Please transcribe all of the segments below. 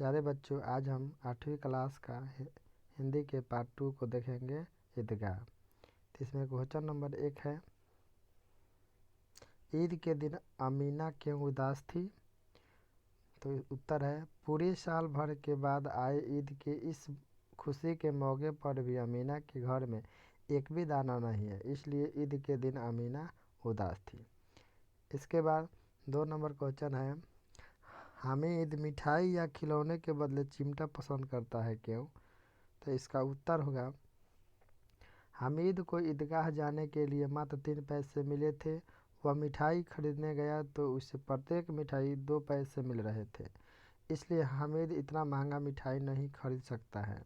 प्यारे बच्चों, आज हम 8वीं क्लास का हिंदी के पार्ट 2 को देखेंगे, ईदगाह। तो इसमें क्वेश्चन नंबर 1 है, ईद के दिन अमीना क्यों उदास थी? तो उत्तर है, पूरे साल भर के बाद आए ईद के इस खुशी के मौके पर भी अमीना के घर में एक भी दाना नहीं है, इसलिए ईद के दिन अमीना उदास थी। इसके बाद 2 नंबर क्वेश्चन है, हामिद मिठाई या खिलौने के बदले चिमटा पसंद करता है, क्यों? तो इसका उत्तर होगा, हामिद को ईदगाह जाने के लिए मात्र 3 पैसे मिले थे। वह मिठाई खरीदने गया तो उसे प्रत्येक मिठाई 2 पैसे मिल रहे थे, इसलिए हामिद इतना महंगा मिठाई नहीं खरीद सकता है।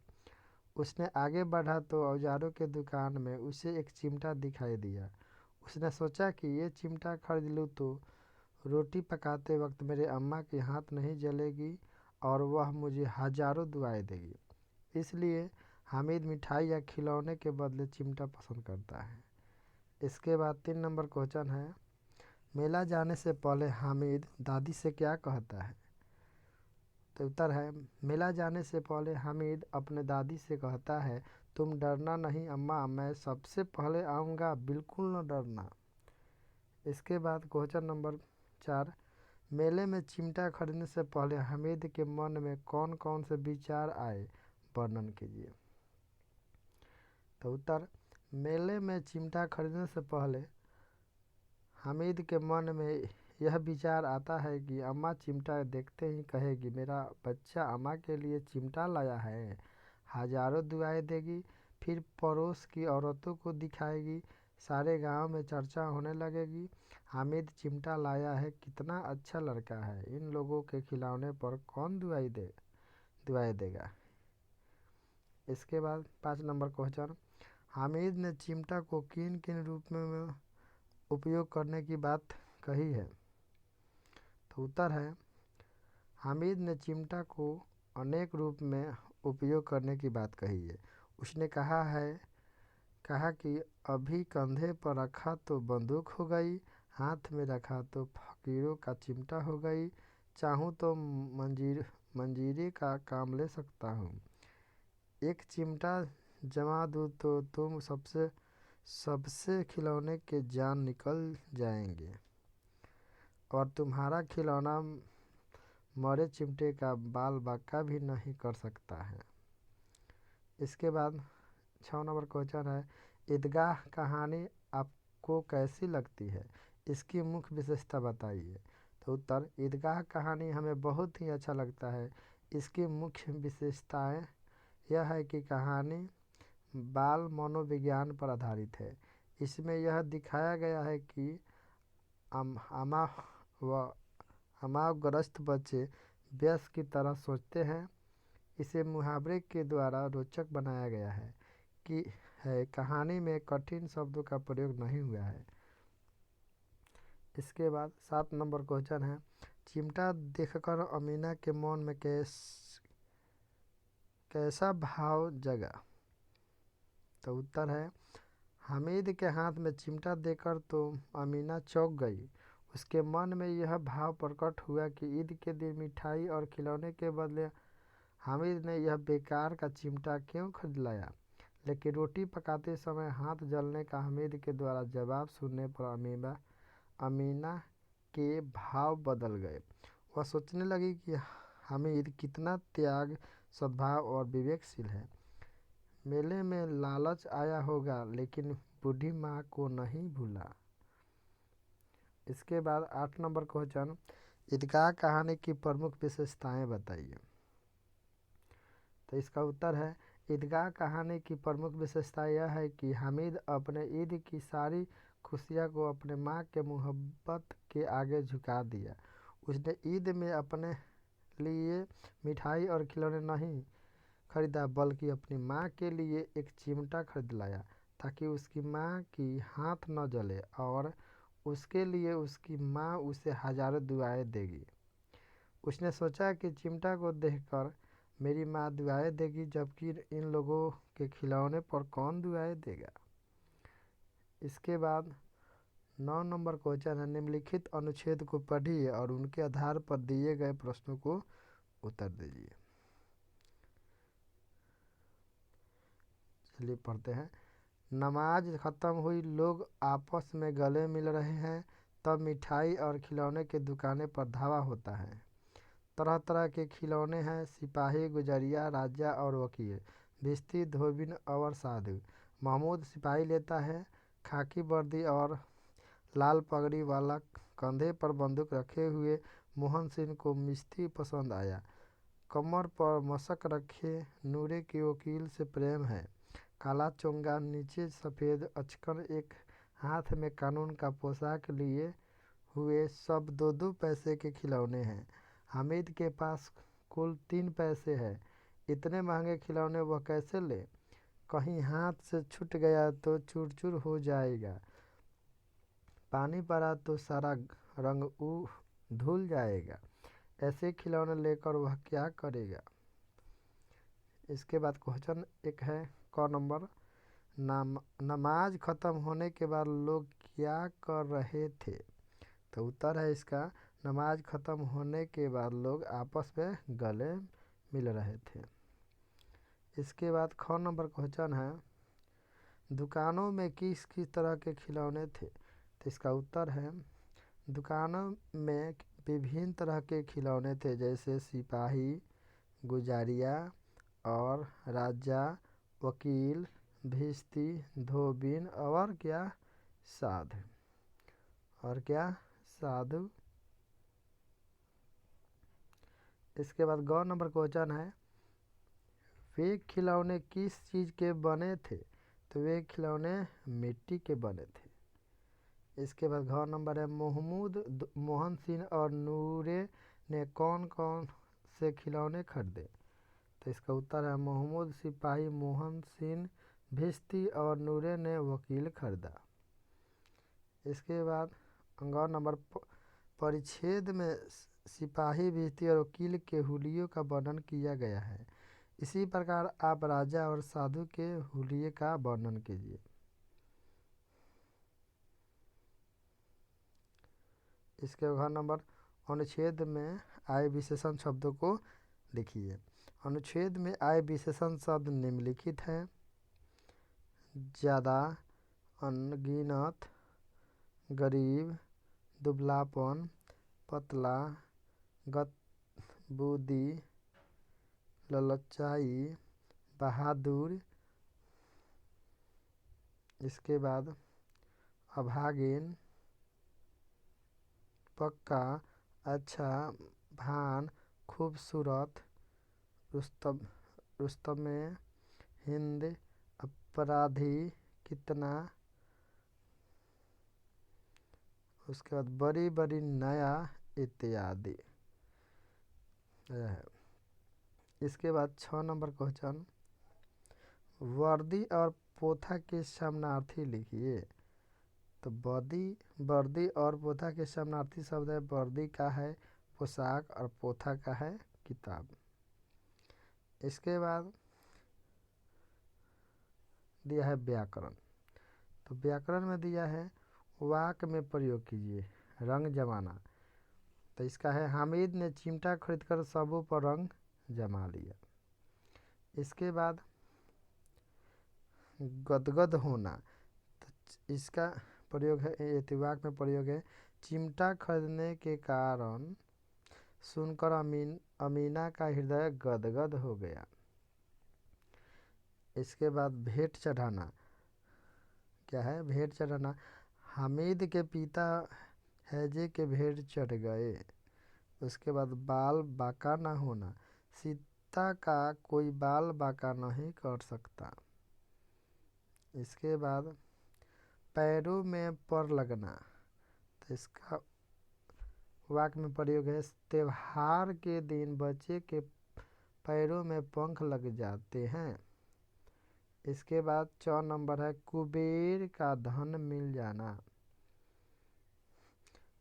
उसने आगे बढ़ा तो औजारों के दुकान में उसे एक चिमटा दिखाई दिया। उसने सोचा कि ये चिमटा खरीद लूँ तो रोटी पकाते वक्त मेरे अम्मा के हाथ नहीं जलेगी और वह मुझे हजारों दुआएं देगी। इसलिए हामिद मिठाई या खिलौने के बदले चिमटा पसंद करता है। इसके बाद 3 नंबर क्वेश्चन है, मेला जाने से पहले हामिद दादी से क्या कहता है? तो उत्तर है, मेला जाने से पहले हामिद अपने दादी से कहता है, तुम डरना नहीं अम्मा, मैं सबसे पहले आऊँगा, बिल्कुल न डरना। इसके बाद क्वेश्चन नंबर 4, मेले में चिमटा खरीदने से पहले हामिद के मन में कौन कौन से विचार आए, वर्णन कीजिए। तो उत्तर, मेले में चिमटा खरीदने से पहले हामिद के मन में यह विचार आता है कि अम्मा चिमटा देखते ही कहेगी, मेरा बच्चा अम्मा के लिए चिमटा लाया है, हजारों दुआएं देगी। फिर पड़ोस की औरतों को दिखाएगी, सारे गांव में चर्चा होने लगेगी, हामिद चिमटा लाया है, कितना अच्छा लड़का है, इन लोगों के खिलौने पर कौन दुआएं देगा। इसके बाद 5 नंबर क्वेश्चन, हामिद ने चिमटा को किन किन रूप में उपयोग करने की बात कही है? तो उत्तर है, हामिद ने चिमटा को अनेक रूप में उपयोग करने की बात कही है। उसने कहा कि अभी कंधे पर रखा तो बंदूक हो गई, हाथ में रखा तो फकीरों का चिमटा हो गई, चाहूँ तो मंजीरे का काम ले सकता हूँ, एक चिमटा जमा दूँ तो तुम सबसे खिलौने के जान निकल जाएंगे और तुम्हारा खिलौना मरे चिमटे का बाल बांका भी नहीं कर सकता है। इसके बाद 6 नंबर क्वेश्चन है, ईदगाह कहानी आपको कैसी लगती है? इसकी मुख्य विशेषता बताइए। तो उत्तर, ईदगाह कहानी हमें बहुत ही अच्छा लगता है। इसकी मुख्य विशेषताएं यह है कि कहानी बाल मनोविज्ञान पर आधारित है। इसमें यह दिखाया गया है कि अमावग्रस्त बच्चे वयस्क की तरह सोचते हैं। इसे मुहावरे के द्वारा रोचक बनाया गया है कि कहानी में कठिन शब्दों का प्रयोग नहीं हुआ है। इसके बाद 7 नंबर क्वेश्चन है, चिमटा देखकर अमीना के मन में कैसा भाव जगा? तो उत्तर है, हामिद के हाथ में चिमटा देखकर तो अमीना चौंक गई। उसके मन में यह भाव प्रकट हुआ कि ईद के दिन मिठाई और खिलौने के बदले हामिद ने यह बेकार का चिमटा क्यों खरीद लाया। लेकिन रोटी पकाते समय हाथ जलने का हामिद के द्वारा जवाब सुनने पर अमीना के भाव बदल गए। वह सोचने लगी कि हामिद कितना त्याग, सद्भाव और विवेकशील है। मेले में लालच आया होगा लेकिन बूढ़ी माँ को नहीं भूला। इसके बाद 8 नंबर क्वेश्चन, ईदगाह कहानी की प्रमुख विशेषताएं बताइए। तो इसका उत्तर है, ईदगाह कहानी की प्रमुख विशेषता यह है कि हामिद अपने ईद की सारी खुशियाँ को अपने माँ के मोहब्बत के आगे झुका दिया। उसने ईद में अपने लिए मिठाई और खिलौने नहीं खरीदा बल्कि अपनी माँ के लिए एक चिमटा खरीद लाया ताकि उसकी माँ की हाथ न जले और उसके लिए उसकी माँ उसे हजारों दुआएं देगी। उसने सोचा कि चिमटा को देखकर मेरी माँ दुआएं देगी, जबकि इन लोगों के खिलौने पर कौन दुआएं देगा। इसके बाद 9 नंबर क्वेश्चन है, निम्नलिखित अनुच्छेद को पढ़िए और उनके आधार पर दिए गए प्रश्नों को उत्तर दीजिए। चलिए पढ़ते हैं। नमाज ख़त्म हुई, लोग आपस में गले मिल रहे हैं, तब मिठाई और खिलौने की दुकानें पर धावा होता है। तरह तरह के खिलौने हैं, सिपाही, गुजरिया, राजा और वकील, भिश्ती, धोबिन और साधु। महमूद सिपाही लेता है, खाकी वर्दी और लाल पगड़ी वाला कंधे पर बंदूक रखे हुए। मोहन सिंह को मिश्ती पसंद आया, कमर पर मशक रखे। नूरे के वकील से प्रेम है, काला चोंगा, नीचे सफ़ेद अचकन, एक हाथ में कानून का पोशाक लिए हुए। सब 2-2 पैसे के खिलौने हैं। हामिद के पास कुल 3 पैसे हैं। इतने महंगे खिलौने वह कैसे ले? कहीं हाथ से छूट गया तो चूर चूर हो जाएगा, पानी पड़ा तो सारा रंग धुल जाएगा। ऐसे खिलौने लेकर वह क्या करेगा? इसके बाद क्वेश्चन एक है क नंबर। नमाज ख़त्म होने के बाद लोग क्या कर रहे थे? तो उत्तर है इसका, नमाज ख़त्म होने के बाद लोग आपस में गले मिल रहे थे। इसके बाद ख नंबर क्वेश्चन है, दुकानों में किस किस तरह के खिलौने थे? तो इसका उत्तर है, दुकानों में विभिन्न तरह के खिलौने थे, जैसे सिपाही, गुजारिया और राजा, वकील, भिश्ती, धोबिन और क्या, साधु। और क्या, साधु। इसके बाद ग नंबर क्वेश्चन है, वे खिलौने किस चीज़ के बने थे? तो वे खिलौने मिट्टी के बने थे। इसके बाद घ नंबर है, मोहन सिंह और नूरे ने कौन कौन से खिलौने खरीदे? तो इसका उत्तर है, महमूद सिपाही, मोहन सिंह भिश्ती और नूरे ने वकील खरीदा। इसके बाद ग नंबर परिच्छेद में सिपाही, भिश्ती और वकील के हुलियों का वर्णन किया गया है। इसी प्रकार आप राजा और साधु के हुलिये का वर्णन कीजिए। इसके बाद नंबर, अनुच्छेद में आए विशेषण शब्दों को लिखिए। अनुच्छेद में आए विशेषण शब्द निम्नलिखित हैं: ज़्यादा, अनगिनत, गरीब, दुबलापन, पतला, गतबुदी, ललचाई, बहादुर। इसके बाद अभागिन, पक्का, अच्छा, भान, खूबसूरत, रुस्तमे, हिंद, अपराधी, कितना। उसके बाद बड़ी बड़ी, नया, इत्यादि। इसके बाद 6 नंबर क्वेश्चन, वर्दी और पोथा के समानार्थी लिखिए। तो वर्दी और पोथा के समानार्थी शब्द है, वर्दी का है पोशाक और पोथा का है किताब। इसके बाद दिया है व्याकरण। तो व्याकरण में दिया है, वाक्य में प्रयोग कीजिए, रंग जमाना। तो इसका है, हामिद ने चिमटा खरीदकर सबों पर रंग जमा लिया। इसके बाद गदगद होना, तो इसका प्रयोग है, वाक्य में प्रयोग है, चिमटा खरीदने के कारण सुनकर अमीना का हृदय गदगद हो गया। इसके बाद भेंट चढ़ाना, क्या है, भेंट चढ़ाना, हामिद के पिता हैजे के भेंट चढ़ गए। उसके बाद बाल बांका ना होना, सीता का कोई बाल बांका नहीं कर सकता। इसके बाद पैरों में पर लगना, तो इसका वाक्य में प्रयोग है, त्योहार के दिन बच्चे के पैरों में पंख लग जाते हैं। इसके बाद 4 नंबर है, कुबेर का धन मिल जाना।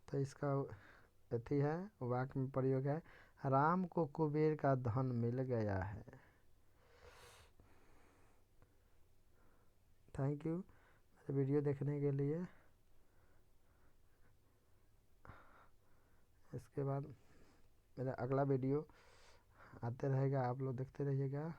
तो इसका अथी है, वाक्य में प्रयोग है, राम को कुबेर का धन मिल गया है। थैंक यू वीडियो देखने के लिए। इसके बाद मेरा अगला वीडियो आते रहेगा, आप लोग देखते रहिएगा।